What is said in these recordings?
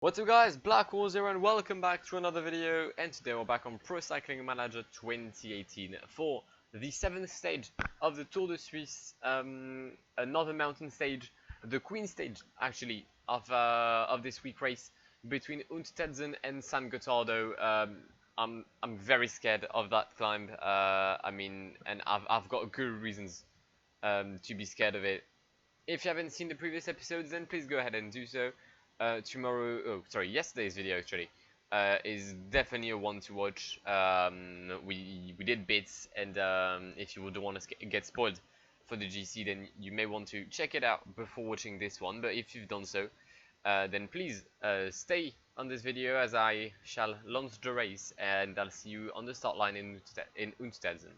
What's up guys, Blackwar here and welcome back to another video, and today we're back on Pro Cycling Manager 2018 for the 7th stage of the Tour de Suisse, another mountain stage, the Queen stage actually of this week race between Unterterzen and San Gottardo. I'm very scared of that climb, and I've got good reasons to be scared of it. If you haven't seen the previous episodes, then please go ahead and do so. Yesterday's video actually is definitely a one to watch. We did bits, and if you would want to get spoiled for the GC, then you may want to check it out before watching this one. But if you've done so, then please stay on this video as I shall launch the race, and I'll see you on the start line in Unterterzen.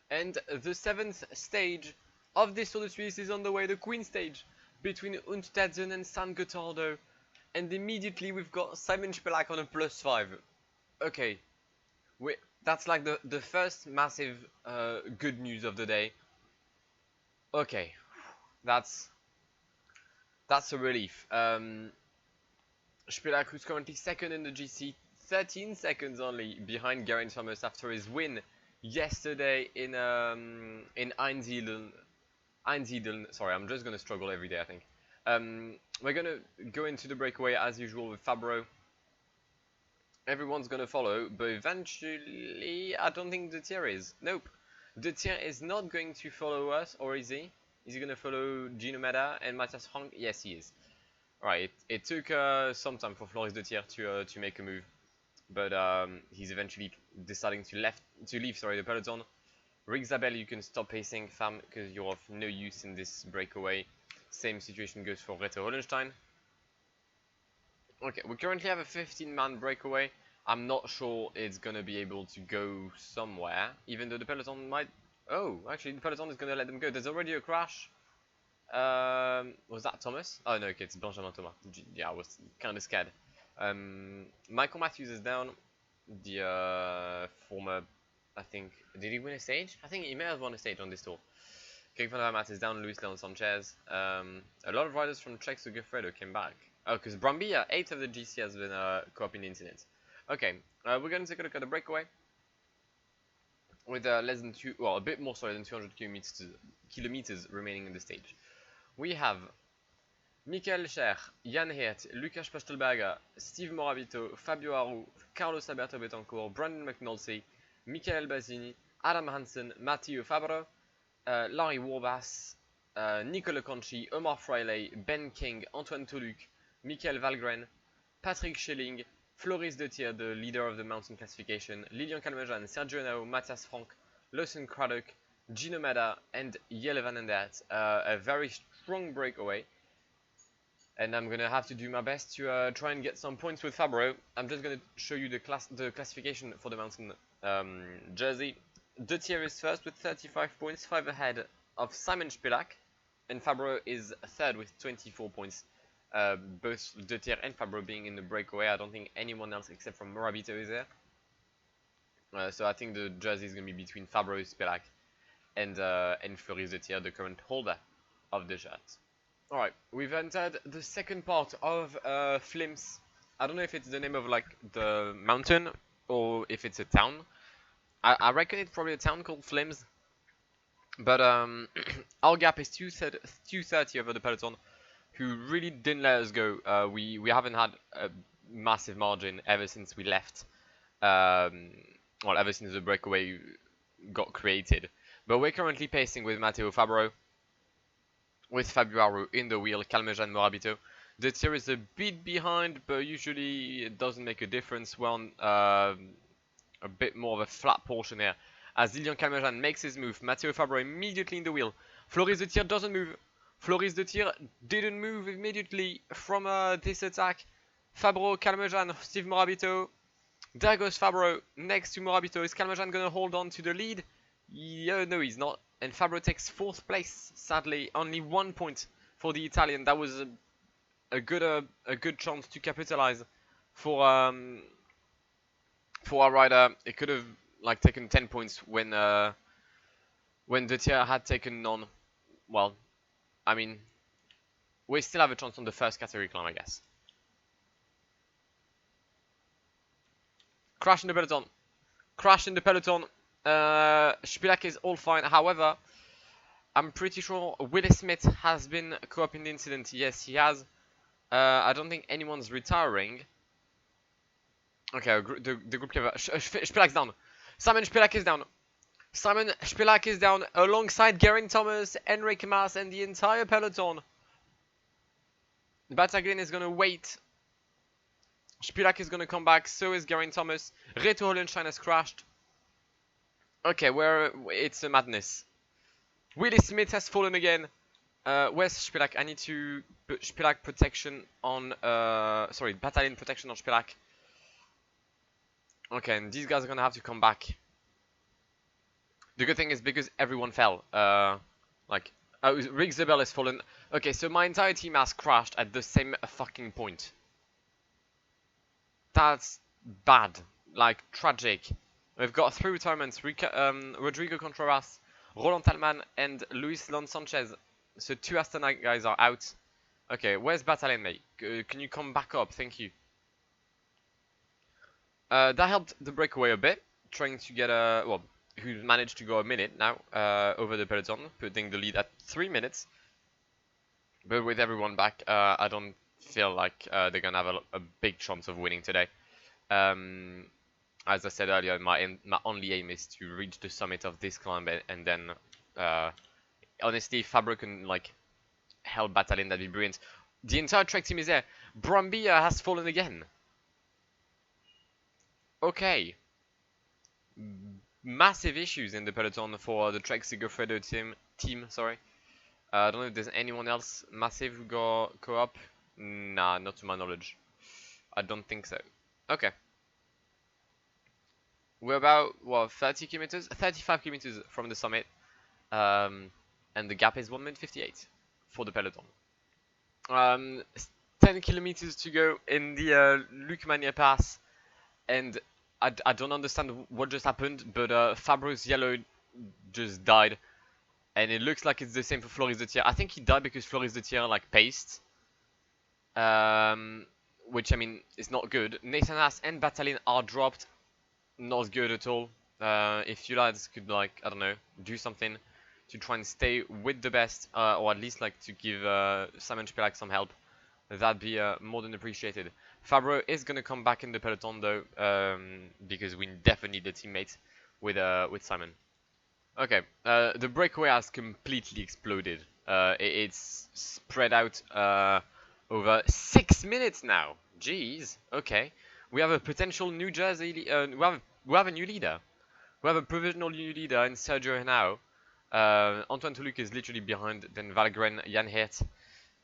And the 7th stage of this Tour de Suisse is on the way, the Queen stage, between Unterterzen and San Gottardo, and immediately we've got Simon Spelak on a +5. Okay, that's like the first massive good news of the day. Okay, that's a relief. Spelak, who's currently second in the GC, 13 seconds only behind Geraint Thomas after his win yesterday in Einsiedeln. Sorry, I'm just gonna struggle every day, I think. We're gonna go into the breakaway as usual with Fabro. Everyone's gonna follow, but eventually, I don't think Detier is. Nope, Detier is not going to follow us, or is he? Is he gonna follow Gino Meda and Matthias Frank? Yes, he is. Alright, it took some time for Floris Detier to make a move, but he's eventually deciding to leave the peloton. Rick Zabel, you can stop pacing, fam, because you're of no use in this breakaway. Same situation goes for Reto Hollenstein. Okay, we currently have a 15-man breakaway. I'm not sure it's gonna be able to go somewhere, even though the peloton might... Oh, actually, the peloton is gonna let them go. There's already a crash. Was that Thomas? Oh no, okay, it's Benjamin Thomas. Yeah, I was kind of scared. Michael Matthews is down. The former... I think, did he win a stage? I think he may have won a stage on this tour. Kik van der Maat is down, Luis Leon Sanchez. A lot of riders from Trek to Goffredo came back. Oh, because Brambilla, 8th of the GC, has been caught up in the incident. Okay, we're going to take a look at the breakaway. With less than a bit more than 200 kilometers remaining in the stage. We have Michael Scher, Jan Heert, Lucas Pastelberger, Steve Morabito, Fabio Aru, Carlos Alberto Betancourt, Brandon McNulty, Michael Basini, Adam Hansen, Matteo Fabro, Larry Warbass, Nicolas Conchi, Omar Freiley, Ben King, Antoine Toluc, Michael Valgren, Patrick Schilling, Floris Detier, the leader of the mountain classification, Lilian Calmejean, Sergio Nao, Matthias Frank, Lawson Craddock, Gino Meda, and Jelle van den Aert. A very strong breakaway. And I'm gonna have to do my best to try and get some points with Fabro. I'm just gonna show you the classification for the mountain jersey. Detier is first with 35 points, 5 ahead of Simon Spelak, and Fabro is third with 24 points. Both Detier and Fabro being in the breakaway. I don't think anyone else except from Morabito is there. So I think the jersey is gonna be between Fabro, Spelak, and Floris Detier, the current holder of the shirt. Alright, we've entered the second part of Flims. I don't know if it's the name of like the mountain or if it's a town. I reckon it's probably a town called Flims. But our gap is 230 over the peloton, who really didn't let us go. We haven't had a massive margin ever since we left. Well, ever since the breakaway got created. But we're currently pacing with Matteo Fabro, with Fabio Aru in the wheel, Calmejean, Morabito. The tier is a bit behind, but usually it doesn't make a difference. We're on a bit more of a flat portion here. As Lilian Calmejean makes his move, Matteo Fabro immediately in the wheel. Floris Detier doesn't move. Floris Detier didn't move immediately from this attack. Fabro, Calmejean, Steve Morabito. There goes Fabro next to Morabito. Is Calmejean gonna hold on to the lead? Yeah, no, he's not. And Fabro takes 4th place. Sadly, only 1 point for the Italian. That was a good chance to capitalize for our rider. It could have like taken 10 points when Detier had taken none. Well, I mean, we still have a chance on the first category climb, I guess. Crash in the peloton. Crash in the peloton. Spilak is all fine. However, I'm pretty sure Willie Smith has been co-op in the incident. Yes, he has. I don't think anyone's retiring. Okay, the group leader. Spilak's down. Simon Spilak is down. Simon Spilak is down alongside Geraint Thomas, Enric Mas, and the entire peloton. Bataglin is gonna wait. Spilak is gonna come back. So is Geraint Thomas. Reto Hollenstein has crashed. Okay, it's a madness. Willie Smith has fallen again. Where's Spilak? I need to put Spilak protection on. Sorry, battalion protection on Spilak. Okay, and these guys are gonna have to come back. The good thing is because everyone fell. Rick Zebel has fallen. Okay, so my entire team has crashed at the same fucking point. That's bad. Like, tragic. We've got 3 retirements. Rodrigo Contreras, Roland Talman, and Luis Lon Sanchez. So 2 Astana guys are out. Okay, where's Battalion, mate? Can you come back up? Thank you. That helped the breakaway a bit. Trying to get who's managed to go a minute now over the peloton, putting the lead at 3 minutes. But with everyone back, I don't feel like they're gonna have a big chance of winning today. As I said earlier, my only aim is to reach the summit of this climb, and then honestly, if Fabro can like help Battalion, that'd be brilliant. The entire Trek team is there. Brambilla has fallen again. Okay. Massive issues in the peloton for the Trek Sigurfredo team. Sorry. I don't know if there's anyone else massive who got co-op. Nah, not to my knowledge. I don't think so. Okay. We're about, what, 30 kilometers? 35 kilometers from the summit. And the gap is 1 minute 58 for the peloton. 10 kilometers to go in the Lukemania Pass. And I don't understand what just happened, but Fabro's yellow just died. And it looks like it's the same for Floris de Thier. I think he died because Floris de Thier like paced. Which, I mean, is not good. Nathan Haas and Battalion are dropped. Not good at all. If you lads could, like, I don't know, do something to try and stay with the best, or at least like to give Simon Spilak some help, that'd be more than appreciated. Fabro is gonna come back in the peloton though, because we definitely need a teammate with Simon. Okay, the breakaway has completely exploded. It's spread out over 6 minutes now. Jeez. Okay, we have a potential New Jersey. We have a new leader. We have a provisional new leader in Sergio Henao. Antoine Toulouk is literally behind. Then Valgren, Jan Hirt,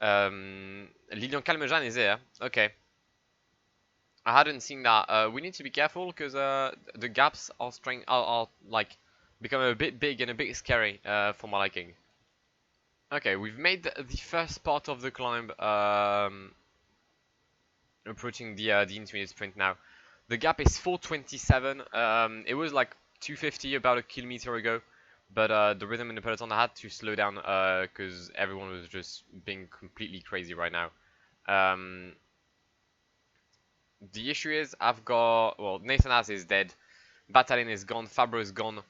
Lilian Calmejean is there. Okay. I hadn't seen that. We need to be careful because the gaps are like becoming a bit big and a bit scary for my liking. Okay, we've made the first part of the climb, approaching the intermediate sprint now. The gap is 4:27. It was like 2:50 about a kilometer ago, but the rhythm in the peloton I had to slow down because everyone was just being completely crazy right now. The issue is I've got, well, Nathan Haas is dead, Battalion is gone, Fabro is gone.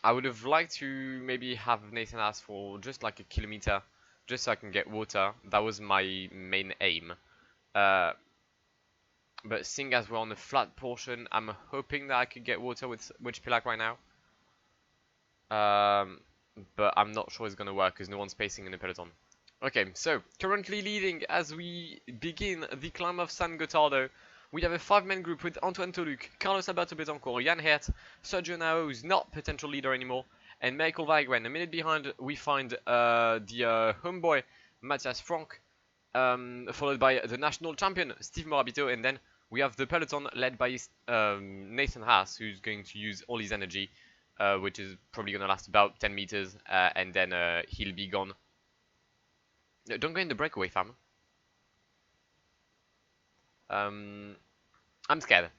I would have liked to maybe have Nathan Haas for just like a kilometer, just so I can get water. That was my main aim. But seeing as we're on the flat portion, I'm hoping that I could get water with Spilak right now. But I'm not sure it's going to work because no one's pacing in the peloton. Okay, so currently leading as we begin the climb of San Gottardo. We have a 5-man group with Antoine Toulouk, Carlos Alberto Betancourt, Jan Hirt, Sergio Henao, who's not potential leader anymore, and Michael Valgren. A minute behind, we find the homeboy Matthias Frank, followed by the national champion Steve Morabito, and then we have the peloton led by Nathan Haas, who's going to use all his energy, which is probably going to last about 10 meters, and then he'll be gone. No, don't go in the breakaway, fam. I'm scared.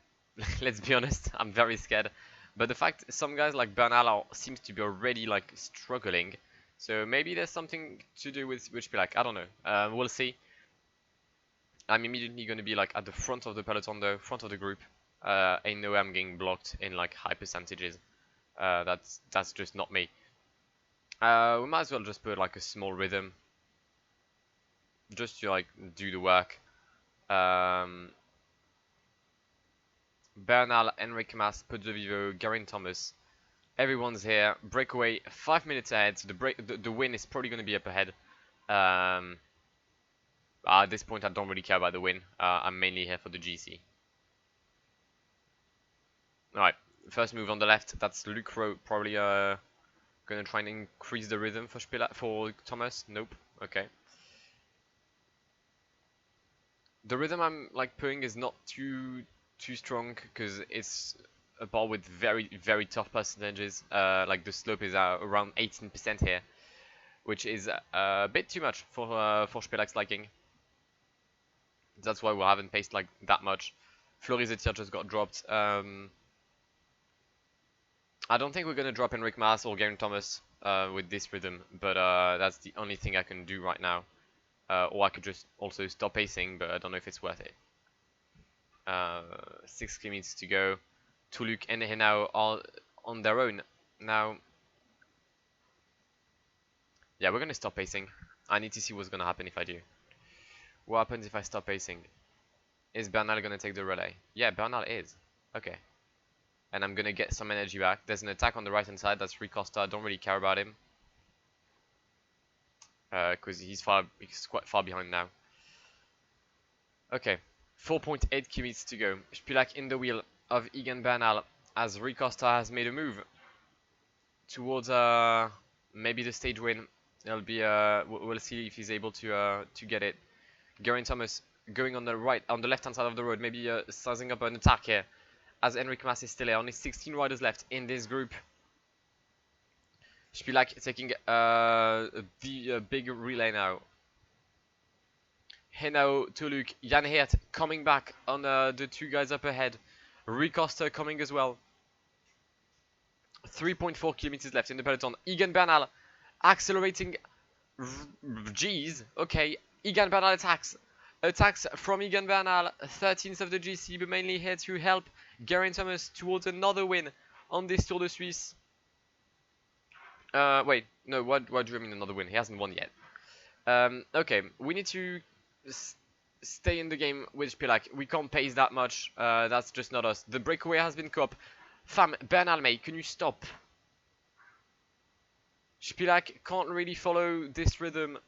Let's be honest, I'm very scared. But the fact some guys like Bernal seems to be already like struggling, so maybe there's something to do with Spilak. I don't know. We'll see. I'm immediately going to be like at the front of the peloton, the front of the group. Ain't no way I'm getting blocked in like high percentages. That's just not me. We might as well just put like a small rhythm, just to like do the work. Bernal, Enric Mas, Pot de Vivo, Geraint Thomas. Everyone's here. Breakaway 5 minutes ahead. So the win is probably going to be up ahead. At this point, I don't really care about the win. I'm mainly here for the GC. Alright, first move on the left. That's Luke Rowe. Probably gonna try and increase the rhythm for Thomas. Nope. Okay. The rhythm I'm like putting is not too strong because it's a ball with very tough percentages. Like the slope is around 18% here, which is a bit too much for Spelak's liking. That's why we haven't paced like that much. Florizetier just got dropped. I don't think we're gonna drop Enric Mas or Geraint Thomas with this rhythm, but that's the only thing I can do right now. Or I could just also stop pacing, but I don't know if it's worth it. 6 kilometers to go. Toulouk and Henao are on their own now. Yeah, we're gonna stop pacing. I need to see what's gonna happen if I do. What happens if I stop pacing? Is Bernal gonna take the relay? Yeah, Bernal is. Okay. And I'm gonna get some energy back. There's an attack on the right hand side. That's Rui Costa. I don't really care about him. Because he's quite far behind now. Okay. 4.8 kilometers to go. Spilak in the wheel of Egan Bernal as Rui Costa has made a move towards maybe the stage win. It'll be we'll see if he's able to get it. Geraint Thomas going on the left hand side of the road, maybe sizing up an attack here as Enric Mas is still here. Only 16 riders left in this group. Spilak taking the big relay now. Henao, Toulouk, Jan Heert coming back on the two guys up ahead. Rui Costa coming as well. 3.4 kilometers left in the peloton. Egan Bernal accelerating. Jeez, okay. Egan Bernal attacks. Attacks from Egan Bernal, 13th of the GC, but mainly here to help Geraint Thomas towards another win on this Tour de Suisse. Wait, no, what do you mean another win? He hasn't won yet. Okay, we need to stay in the game with Spilak. We can't pace that much. That's just not us. The breakaway has been caught. Fam, Bernal, mate, can you stop? Spilak can't really follow this rhythm.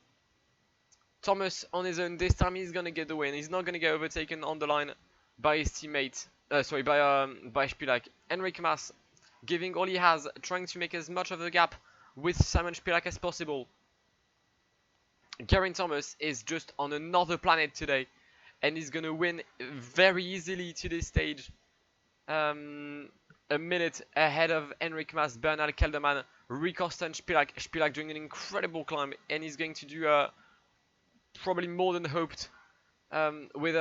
Thomas on his own. This time he's gonna get the win. He's not gonna get overtaken on the line by his teammate. By Spilak. Enric Mas giving all he has, trying to make as much of a gap with Simon Spilak as possible. Geraint Thomas is just on another planet today, and he's gonna win very easily to this stage. A minute ahead of Enric Mas, Bernal, Kelderman, Rui Costa and Spilak. Spilak doing an incredible climb, and he's going to do probably more than hoped with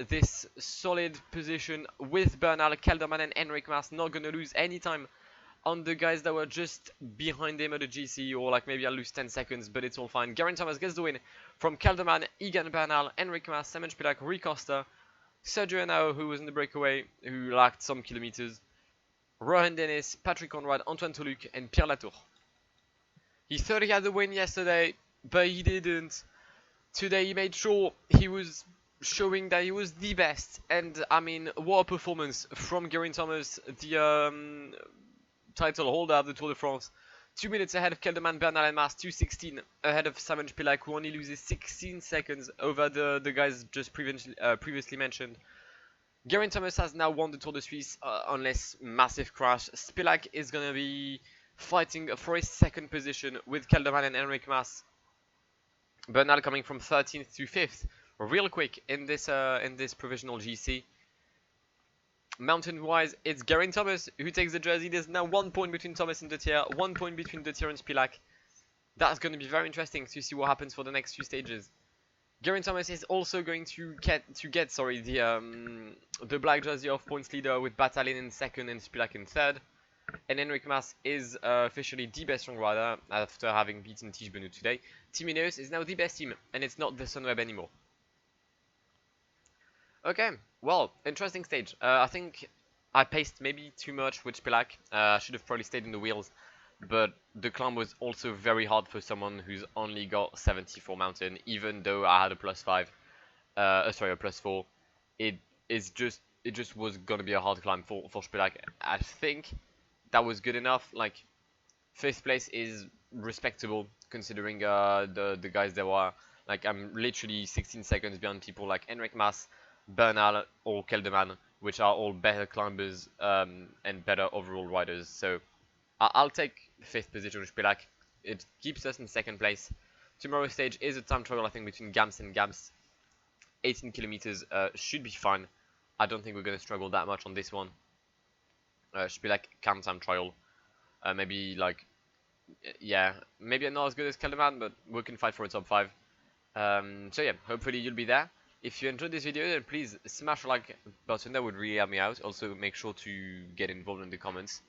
this solid position with Bernal, Kelderman and Enric Mas. Not going to lose any time on the guys that were just behind him at the GC, or like maybe I'll lose 10 seconds, but it's all fine. Geraint Thomas gets the win from Kelderman, Egan Bernal, Enric Mas, Simon Spilak, Rui Costa, Sergio Henao, who was in the breakaway, who lacked some kilometers, Rohan Dennis, Patrick Conrad, Antoine Toulouk, and Pierre Latour. He thought he had the win yesterday, but he didn't. Today he made sure he was showing that he was the best, and I mean, what a performance from Geraint Thomas, the title holder of the Tour de France. 2 minutes ahead of Kelderman, Bernal and Mas, 2:16 ahead of Simon Spilak, who only loses 16 seconds over the guys just previously mentioned. Geraint Thomas has now won the Tour de Suisse, unless massive crash. Spilak is going to be fighting for his second position with Kelderman and Enric Mas. Bernal coming from 13th to 5th, real quick in this provisional GC. Mountain-wise, it's Geraint Thomas who takes the jersey. There's now 1 point between Thomas and Detier, 1 point between Detier and Spilak. That's going to be very interesting to see what happens for the next few stages. Geraint Thomas is also going to get the black jersey of points leader with Batalin in second and Spilak in third. And Enric Mas is officially the best young rider after having beaten Tiege Benoît today. Team Ineos is now the best team, and it's not the Sunweb anymore. Okay, well, interesting stage. I think I paced maybe too much with Spilak. I should have probably stayed in the wheels, but the climb was also very hard for someone who's only got 74 mountain, even though I had a +5. Sorry, a +4. It it just was gonna be a hard climb for Spilak. I think that was good enough. Like 5th place is respectable considering the guys there were. Like I'm literally 16 seconds behind people like Enric Mas, Bernal, or Kelderman, which are all better climbers and better overall riders. So I'll take 5th position with Spilak. It keeps us in 2nd place. Tomorrow's stage is a time trial, I think, between Gams and Gams. 18 kilometers should be fine. I don't think we're going to struggle that much on this one. Spilak calm time trial. Maybe like, yeah, maybe not as good as Kelderman, but we can fight for a top 5. So yeah, hopefully you'll be there. If you enjoyed this video, then please smash the like button, that would really help me out. Also make sure to get involved in the comments.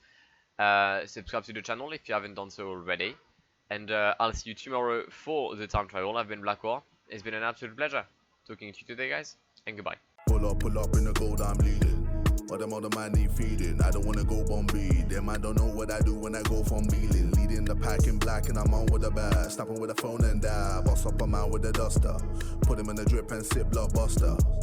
Subscribe to the channel if you haven't done so already. And I'll see you tomorrow for the time trial. I've been Blackwar. It's been an absolute pleasure talking to you today, guys, and goodbye. Pull up in the gold, I'm leading. But them other man need feeding. I don't wanna go Bombay. Them I don't know what I do when I go from Beeling. Leading the pack in black and I'm on with a bat. Snapping with a phone and dab. Boss up a man with a duster. Put him in the drip and sip blockbuster.